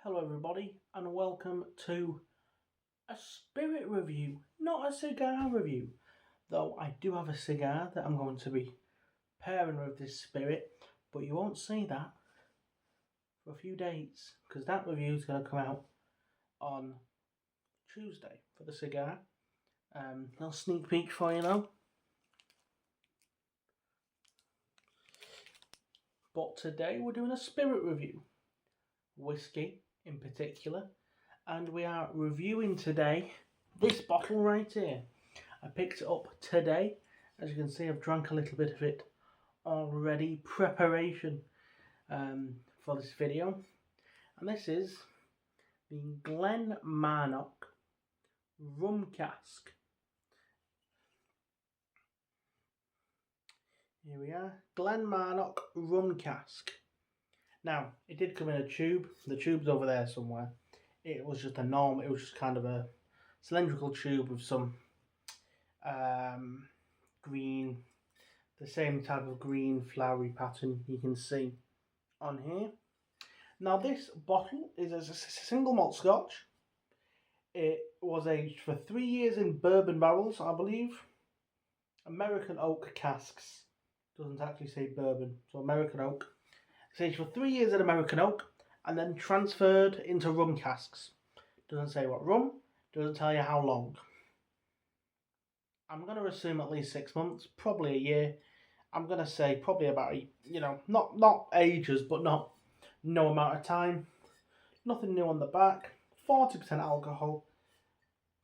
Hello everybody and welcome to a spirit review, not a cigar review. Though I do have a cigar that I'm going to be pairing with this spirit, but you won't see that for a few days because that review is going to come out on Tuesday for the cigar. Little sneak peek for you now. But today we're doing a spirit review, whiskey in particular, and we are reviewing today this bottle right here. I picked it up today. As you can see, I've drank a little bit of it already. Preparation for this video. And this is the Glen Marnoch Rum Cask. Here we are, Glen Marnoch Rum Cask. Now, it did come in a tube. The tube's over there somewhere. It was just it was just kind of a cylindrical tube with some green, the same type of green flowery pattern you can see on here. Now, this bottle is a single malt scotch. It was aged for 3 years in bourbon barrels, I believe. American oak casks. Doesn't actually say bourbon, so American oak. It's aged for 3 years in American oak and then transferred into rum casks. Doesn't say what rum, doesn't tell you how long. I'm going to assume at least 6 months, probably a year. I'm going to say probably about, not ages, but not no amount of time. Nothing new on the back. 40% alcohol.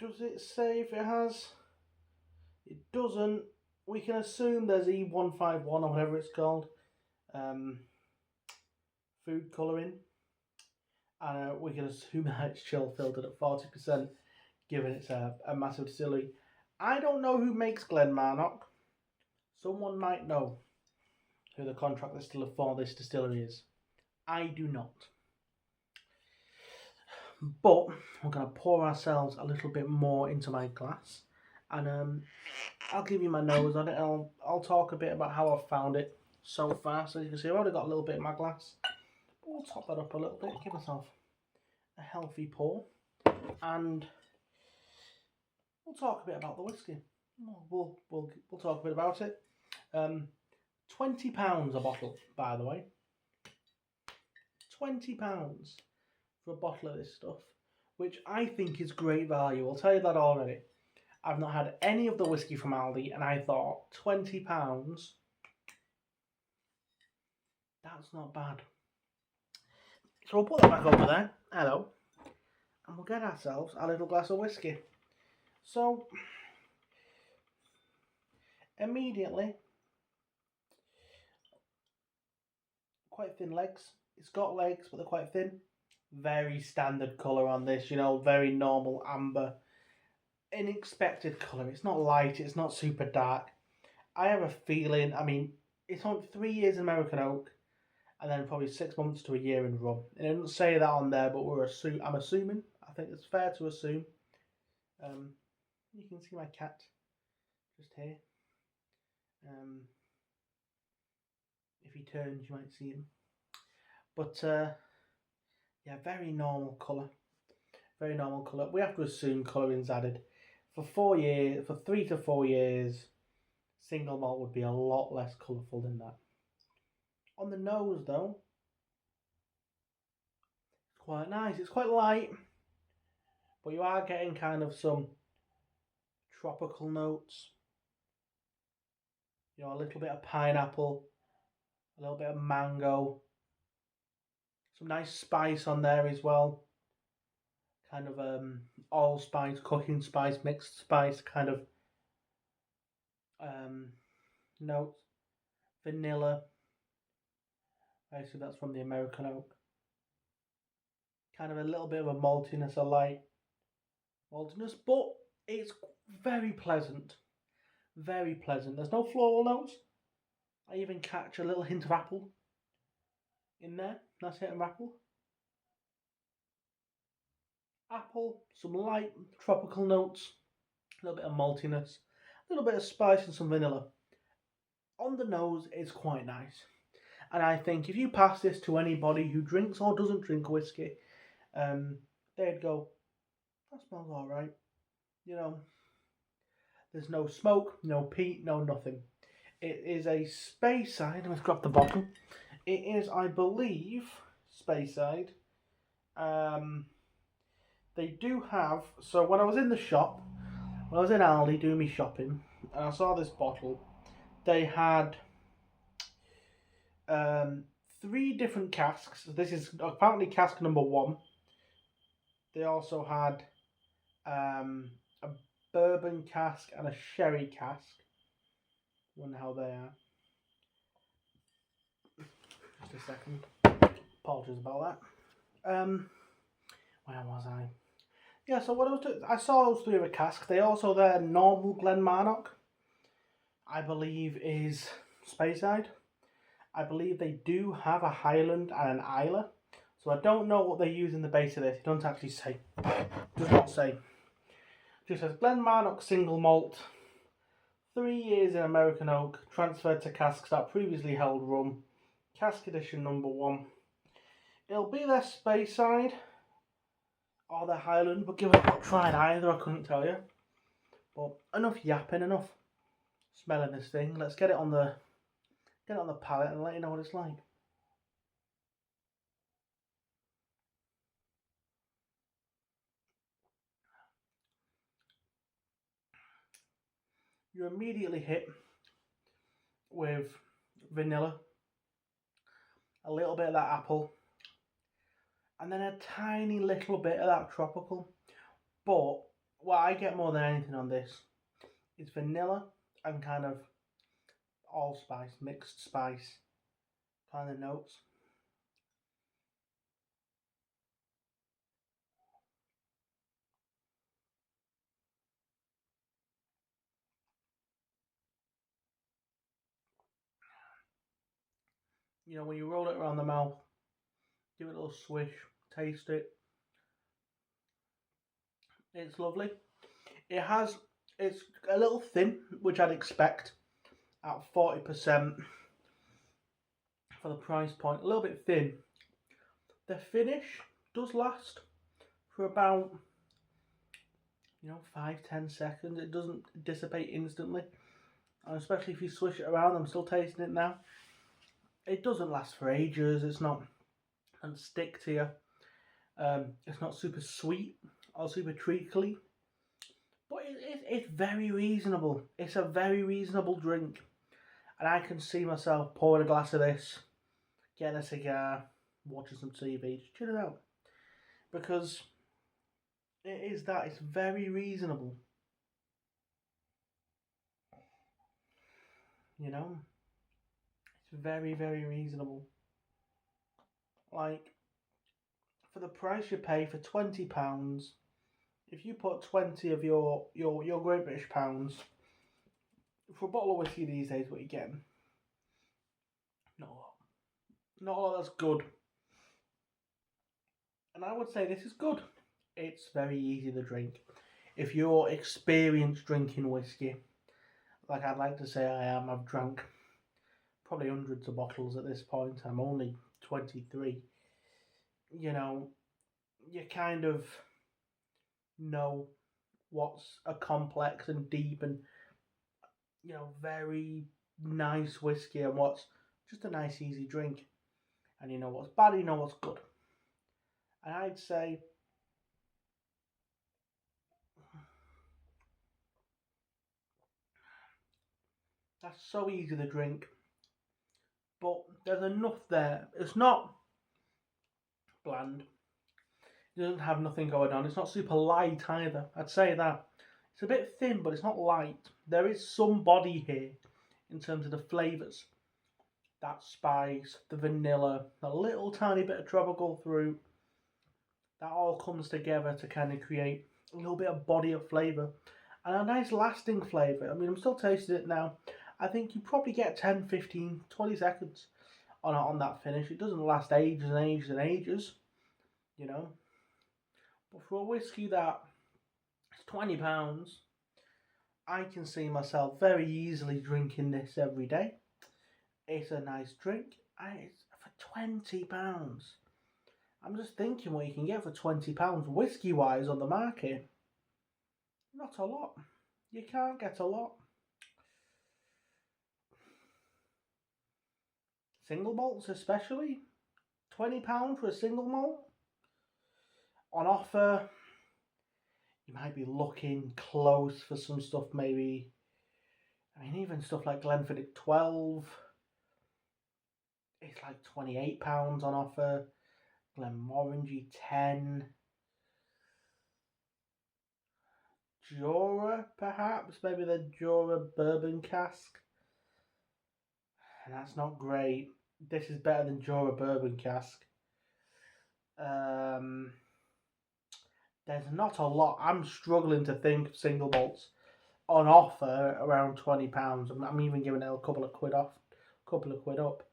Does it say if it has? It doesn't. We can assume there's E151 or whatever it's called. Food colouring. And we can assume that it's chill filtered at 40%, given it's a massive distillery. I don't know who makes Glen Marnoch. Someone might know who the contract distiller for this distillery is. I do not. But we're going to pour ourselves a little bit more into my glass. And I'll give you my nose on it. I'll talk a bit about how I've found it so far. So you can see I've already got a little bit in my glass. We'll top that up a little bit, give myself a healthy pour, and we'll talk a bit about the whiskey. We'll talk a bit about it. £20 a bottle, by the way. £20 for a bottle of this stuff, which I think is great value. I'll tell you that already. I've not had any of the whiskey from Aldi, and I thought £20, that's not bad. So we'll put that back over there. Hello. And we'll get ourselves a little glass of whiskey. So, immediately, quite thin legs. It's got legs, but they're quite thin. Very standard colour on this, very normal amber. Unexpected colour. It's not light, it's not super dark. I have a feeling, it's on 3 years in American oak, and then probably 6 months to a year in rum. And it doesn't say that on there, but I'm assuming. I think it's fair to assume. You can see my cat just here. If he turns, you might see him. But yeah, very normal colour. Very normal colour. We have to assume colouring's added. For 3 to 4 years, single malt would be a lot less colourful than that. On the nose, though, it's quite nice. It's quite light, but you are getting kind of some tropical notes. A little bit of pineapple, a little bit of mango, some nice spice on there as well. Kind of allspice, cooking spice, mixed spice kind of notes. Vanilla. Actually, that's from the American oak. Kind of a little bit of a maltiness, a light maltiness, but it's very pleasant. Very pleasant. There's no floral notes. I even catch a little hint of apple in there. Nice hint of apple. Apple, some light tropical notes, a little bit of maltiness, a little bit of spice and some vanilla. On the nose, it's quite nice. And I think if you pass this to anybody who drinks or doesn't drink whiskey, they'd go, that smells alright. You know, there's no smoke, no peat, no nothing. It is a Speyside. Let's grab the bottle. It is, I believe, Speyside. They do have. So when I was in the shop, when I was in Aldi doing my shopping, and I saw this bottle, they had 3 different casks. This is apparently cask number 1. They also had a bourbon cask and a sherry cask. Wonder how they are. Just a second. Apologies about that. Where was I? Yeah, so what I was doing, I saw those 3 of a cask. They also their normal Glen Marnoch, I believe, is Speyside. I believe they do have a Highland and an Isla. So I don't know what they use in the base of this. It doesn't actually say. Does not say. Just says Glen Marnoch single malt. 3 years in American oak. Transferred to casks that previously held rum. Cask edition number 1. It'll be their Speyside or their Highland, but given I've not tried either, I couldn't tell you. But enough yapping, enough smelling this thing. Let's get it on the palate and let you know what it's like. You're immediately hit with vanilla, a little bit of that apple, and then a tiny little bit of that tropical. But what I get more than anything on this is vanilla and kind of allspice, mixed spice kind of notes. You know, when you roll it around the mouth, give it a little swish, taste it. It's lovely. It's a little thin, which I'd expect at 40% for the price point. A little bit thin. The finish does last for about 5-10 seconds. It doesn't dissipate instantly, and especially if you swish it around. I'm still tasting it now. It doesn't last for ages. It's not and stick to you. It's not super sweet or super treacly, but it's very reasonable. It's a very reasonable drink, and I can see myself pouring a glass of this, getting a cigar, watching some TV, just chilling out, because it is that. It's very reasonable. You know, it's very, very reasonable. Like, for the price you pay for £20, if you put 20 of your Great British pounds for a bottle of whiskey these days, what you getting? Not a lot. Not a lot that's good. And I would say this is good. It's very easy to drink. If you're experienced drinking whiskey, like I'd like to say I am, I've drank probably hundreds of bottles at this point. I'm only 23. You know, you kind of know what's a complex and deep and very nice whiskey and what's just a nice easy drink. And you know what's bad, you know what's good. And I'd say that's so easy to drink, but there's enough there. It's not bland. It doesn't have nothing going on. It's not super light either. I'd say that. It's a bit thin, but it's not light. There is some body here in terms of the flavours. That spice, the vanilla, a little tiny bit of tropical fruit. That all comes together to kind of create a little bit of body of flavour. And a nice lasting flavour. I mean, I'm still tasting it now. I think you probably get 10, 15, 20 seconds on that finish. It doesn't last ages and ages and ages, But for a whiskey that is £20, I can see myself very easily drinking this every day. It's a nice drink. And it's for £20. I'm just thinking what you can get for £20 whiskey-wise on the market. Not a lot. You can't get a lot. Single malts especially. £20 for a single malt. On offer, you might be looking close for some stuff maybe. I mean, even stuff like Glenfiddich 12. It's like £28 on offer. Glen Marnoch 10. Jura, perhaps. Maybe the Jura bourbon cask. And that's not great. This is better than Jura bourbon cask. There's not a lot. I'm struggling to think of single malts on offer around £20. I'm even giving it a couple of quid off. Couple of quid up.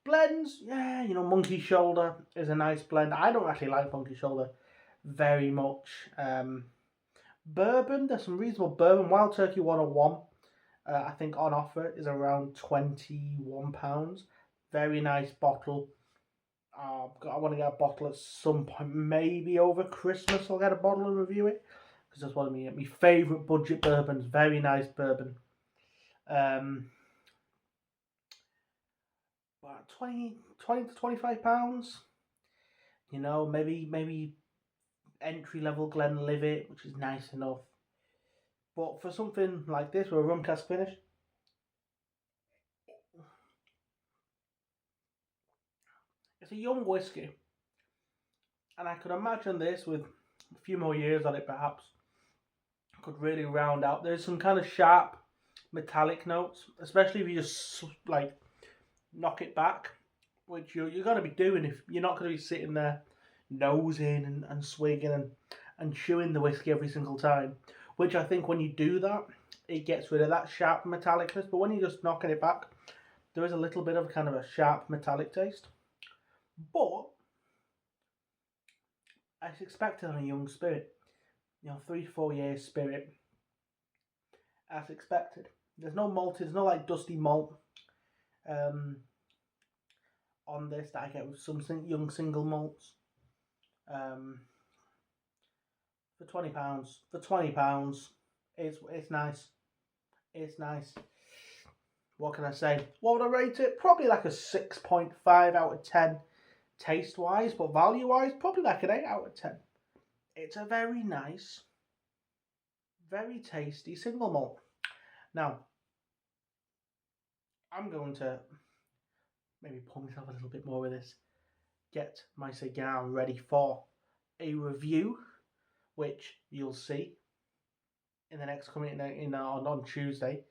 Blends, yeah, you know, Monkey Shoulder is a nice blend. I don't actually like Monkey Shoulder very much. Bourbon, there's some reasonable bourbon. Wild Turkey 101, I think on offer is around £21. Very nice bottle. I want to get a bottle at some point, maybe over Christmas. I'll get a bottle and review it because that's one of my favourite budget bourbons. Very nice bourbon. About 20 to £25. You know, maybe entry level Glenlivet, which is nice enough. But for something like this, with a rum cask finish, it's a young whiskey, and I could imagine this with a few more years on it, perhaps could really round out. There's some kind of sharp metallic notes, especially if you just like knock it back, which you're going to be doing if you're not going to be sitting there nosing and swigging and chewing the whiskey every single time, which I think when you do that, it gets rid of that sharp metallicness. But when you're just knocking it back, there is a little bit of kind of a sharp metallic taste. But as expected on a young spirit, you know, 3 to 4 years spirit, as expected. There's no malted, there's no like dusty malt on this that I get with some young single malts. For £20, it's nice. It's nice. What can I say? What would I rate it? Probably like a 6.5 out of 10 taste wise, but value wise, probably like an 8 out of 10. It's a very nice, very tasty single malt. Now, I'm going to maybe pull myself a little bit more with this. Get my cigar ready for a review, which you'll see in the next coming on Tuesday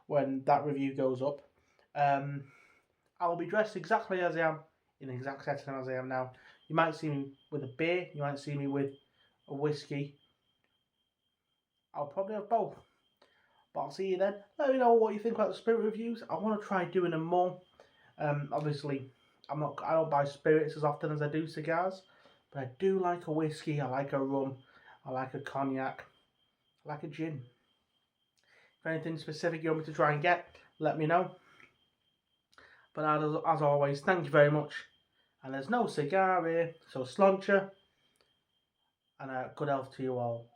when that review goes up. I will be dressed exactly as I am, in the exact setting as I am now. You might see me with a beer, you might see me with a whiskey. I'll probably have both. But I'll see you then. Let me know what you think about the spirit reviews. I want to try doing them more. Obviously, I don't buy spirits as often as I do cigars, but I do like a whiskey. I like a rum. I like a cognac. I like a gin. If anything specific you want me to try and get, let me know. But as always, thank you very much. And there's no cigar here, so sláinte, and a good health to you all.